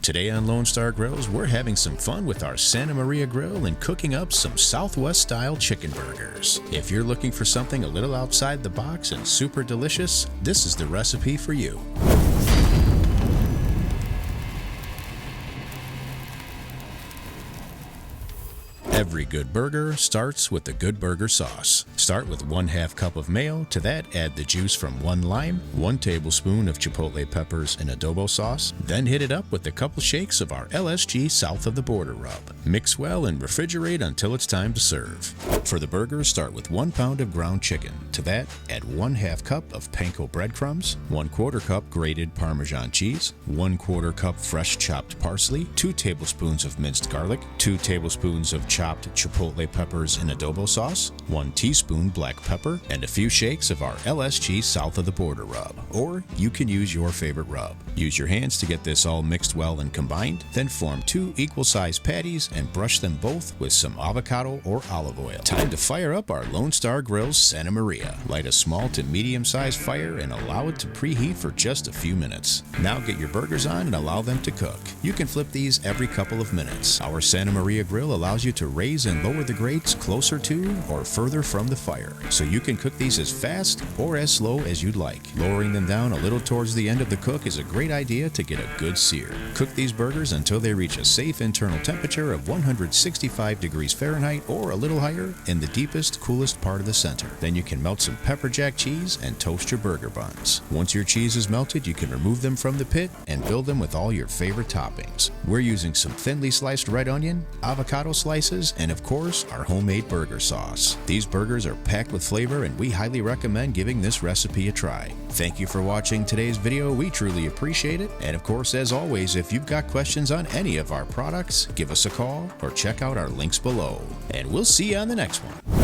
Today on Lone Star Grills, we're having some fun with our Santa Maria grill and cooking up some Southwest-style chicken burgers. If you're looking for something a little outside the box and super delicious, this is the recipe for you. Every good burger starts with the good burger sauce. Start with 1/2 cup of mayo. To that, add the juice from 1 lime, 1 tablespoon of chipotle peppers and adobo sauce. Then hit it up with a couple shakes of our LSG South of the border rub. Mix well and refrigerate until it's time to serve. For the burgers, start with 1 pound of ground chicken. To that, add 1/2 cup of Panko Breadcrumbs, 1/4 cup grated Parmesan cheese, 1/4 cup fresh chopped parsley, 2 tablespoons of minced garlic, 2 tablespoons of chopped chipotle peppers and adobo sauce, 1 teaspoon black pepper, and a few shakes of our LSG South of the border rub. Or you can use your favorite rub. Use your hands to get this all mixed well and combined, then form 2 equal-sized patties and brush them both with some avocado or olive oil. Time to fire up our Lone Star Grillz Santa Maria. Light a small to medium-sized fire and allow it to preheat for just a few minutes. Now get your burgers on and allow them to cook. You can flip these every couple of minutes. Our Santa Maria grill allows you to raise and lower the grates closer to or further from the fire, so you can cook these as fast or as slow as you'd like. Lowering them down a little towards the end of the cook is a great idea to get a good sear. Cook these burgers until they reach a safe internal temperature of 165 degrees Fahrenheit or a little higher in the deepest, coolest part of the center. Then you can melt some pepper jack cheese and toast your burger buns. Once your cheese is melted, you can remove them from the pit and build them with all your favorite toppings. We're using some thinly sliced red onion, avocado slices, and of course, our homemade burger sauce. These burgers are packed with flavor and we highly recommend giving this recipe a try. Thank you for watching today's video. We truly appreciate it. And of course, as always, if you've got questions on any of our products, give us a call or check out our links below. And we'll see you on the next one.